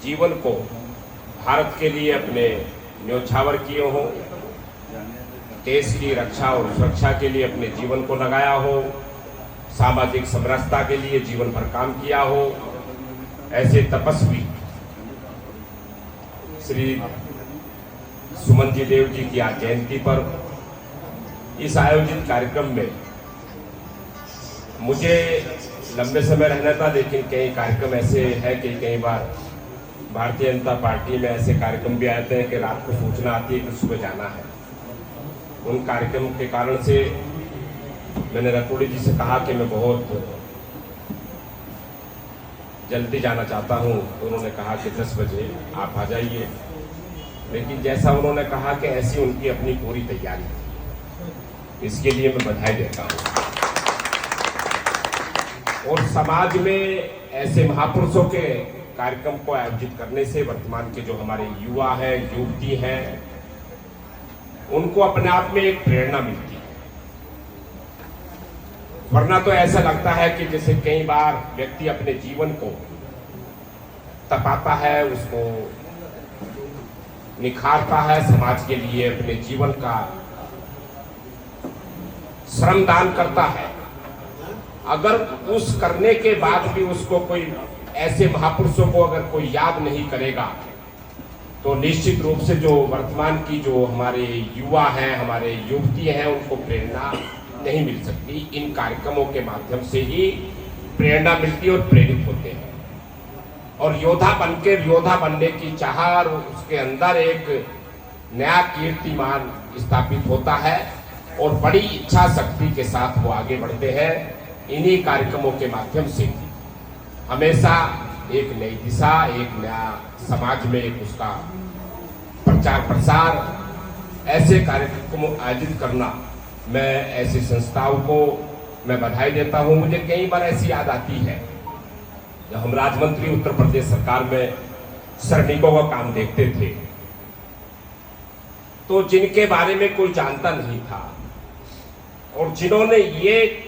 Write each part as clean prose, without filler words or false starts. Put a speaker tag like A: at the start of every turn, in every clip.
A: जीवन को भारत के लिए अपने न्योछावर किए हो, देश की रक्षा और सुरक्षा के लिए अपने जीवन को लगाया हो, सामाजिक समरसता के लिए जीवन भर काम किया हो, ऐसे तपस्वी श्री सुमन जी देव जी की आज जयंती पर इस आयोजित कार्यक्रम में मुझे लंबे समय रहना था, लेकिन कई कार्यक्रम ऐसे हैं कि कई बार भारतीय जनता पार्टी में ऐसे कार्यक्रम भी आते हैं कि रात को सूचना आती है कि सुबह जाना है। उन कार्यक्रम के कारण से मैंने रतोड़ी जी से कहा कि मैं बहुत जल्दी जाना चाहता हूं, तो उन्होंने कहा कि 10 बजे आप आ जाइए। लेकिन जैसा उन्होंने कहा कि ऐसी उनकी अपनी पूरी तैयारी है, इसके लिए मैं बधाई देता हूं। और समाज में ऐसे महापुरुषों के कार्यक्रम को आयोजित करने से वर्तमान के जो हमारे युवा हैं, युवती हैं, उनको अपने आप में एक प्रेरणा मिलती है। वरना तो ऐसा लगता है कि जैसे कई बार व्यक्ति अपने जीवन को तपाता है, उसको निखारता है समाज के लिए, अपने जीवन का श्रमदान करता है। अगर उस करने के बाद भी उसको कोई ऐसे महापुरुषों को अगर कोई याद नहीं करेगा, तो निश्चित रूप से जो वर्तमान की जो हमारे युवा हैं, हमारे युवती हैं, उनको प्रेरणा नहीं मिल सकती। इन कार्यक्रमों के माध्यम से ही प्रेरणा मिलती और प्रेरित होते हैं, और योद्धा बनकर योद्धा बनने की चाह और उसके अंदर एक नया कीर्तिमान स्थापित होता है और बड़ी इच्छा शक्ति के साथ वो आगे बढ़ते हैं। इन्हीं कार्यक्रमों के माध्यम से हमेशा एक नई दिशा, एक नया समाज में एक उसका प्रचार प्रसार, ऐसे कार्यक्रमों आयोजित करना, मैं ऐसी संस्थाओं को मैं बधाई देता हूं। मुझे कई बार ऐसी याद आती है जब हम राज्य मंत्री उत्तर प्रदेश सरकार में श्रमिकों का काम देखते थे, तो जिनके बारे में कोई जानता नहीं था और जिन्होंने ये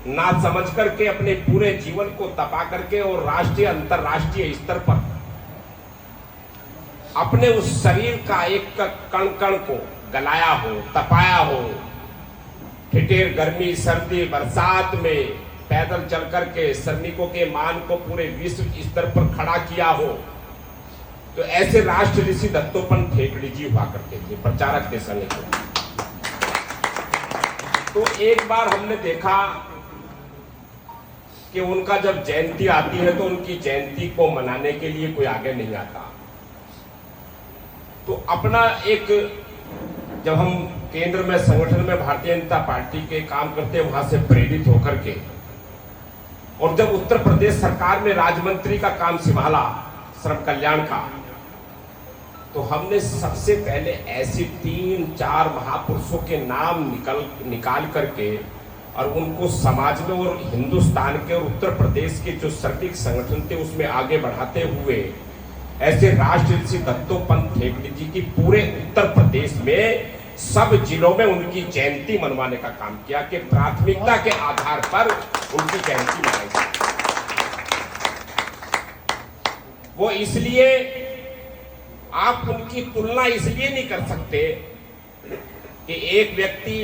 A: ना समझ करके अपने पूरे जीवन को तपा करके और राष्ट्रीय अंतर्राष्ट्रीय स्तर पर अपने उस शरीर का एक कण कण को गलाया हो, तपाया हो, ठिठेर गर्मी सर्दी बरसात में पैदल चल करके श्रमिकों के मान को पूरे विश्व स्तर पर खड़ा किया हो, तो ऐसे राष्ट्र ऋषि दत्तोपंत ठेकड़ी जी हुआ करते थे, प्रचारक थे संघ के। तो एक बार हमने देखा कि उनका जब जयंती आती है तो उनकी जयंती को मनाने के लिए कोई आगे नहीं आता। तो अपना एक, जब हम केंद्र में संगठन में भारतीय जनता पार्टी के काम करते हैं, वहां से प्रेरित होकर के, और जब उत्तर प्रदेश सरकार में राज्य मंत्री का काम संभाला श्रम कल्याण का, तो हमने सबसे पहले ऐसे 3-4 महापुरुषों के नाम निकाल करके और उनको समाज में और हिंदुस्तान के और उत्तर प्रदेश के जो श्रमिक संगठन थे उसमें आगे बढ़ाते हुए ऐसे राष्ट्र ऋषि दत्तोपंत ठेकड़ी जी की पूरे उत्तर प्रदेश में सब जिलों में उनकी जयंती मनवाने का काम किया कि प्राथमिकता के आधार पर उनकी जयंती मनाई जाए। वो इसलिए, आप उनकी तुलना इसलिए नहीं कर सकते कि एक व्यक्ति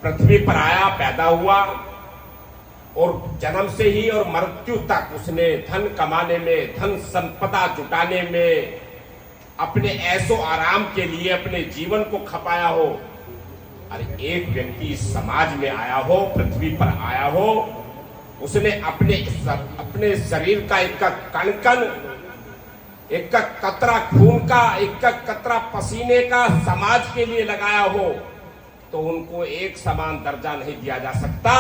A: पृथ्वी पर आया, पैदा हुआ और जन्म से ही और मृत्यु तक उसने धन कमाने में, धन संपदा जुटाने में, अपने ऐशो आराम के लिए अपने जीवन को खपाया हो। अरे एक व्यक्ति समाज में आया हो, पृथ्वी पर आया हो, उसने अपने शरीर का एक कण कण, एक कतरा खून का, एक कतरा पसीने का समाज के लिए लगाया हो, तो उनको एक समान दर्जा नहीं दिया जा सकता।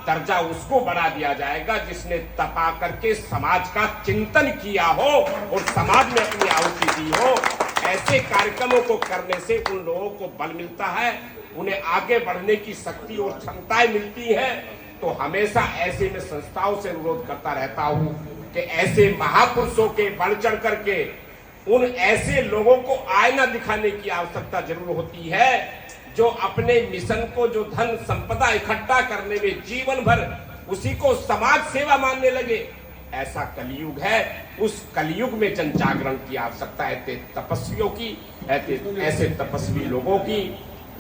A: दर्जा उसको बढ़ा दिया जाएगा जिसने तपा करके समाज का चिंतन किया हो और समाज में अपनी आहुति दी हो। ऐसे कार्यक्रमों को करने से उन लोगों को बल मिलता है, उन्हें आगे बढ़ने की शक्ति और क्षमताएं मिलती हैं। तो हमेशा ऐसे में संस्थाओं से अनुरोध करता रहता हूं कि ऐसे महापुरुषों के बढ़ चढ़ करके उन ऐसे लोगों को आईना दिखाने की आवश्यकता जरूर होती है जो अपने मिशन को, जो धन संपदा इकट्ठा करने में जीवन भर उसी को समाज सेवा मानने लगे। ऐसा कलयुग है, उस कलयुग में जन जागरण की आवश्यकता है। ऐसे तपस्वियों की, ऐसे तपस्वी लोगों की,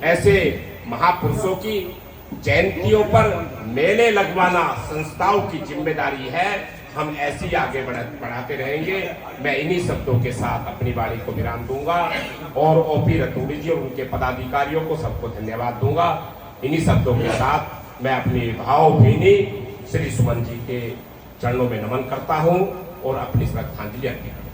A: ऐसे महापुरुषों की जयंतियों पर मेले लगवाना संस्थाओं की जिम्मेदारी है। हम ऐसे ही आगे बढ़ाते रहेंगे। मैं इन्हीं शब्दों के साथ अपनी वाणी को विराम दूंगा और ओपी रतूड़ी जी और उनके पदाधिकारियों को सबको धन्यवाद दूंगा। इन्हीं शब्दों के साथ मैं अपनी भावभीनी श्री सुमन जी के चरणों में नमन करता हूं और अपनी श्रद्धांजलि अर्पित करता हूं।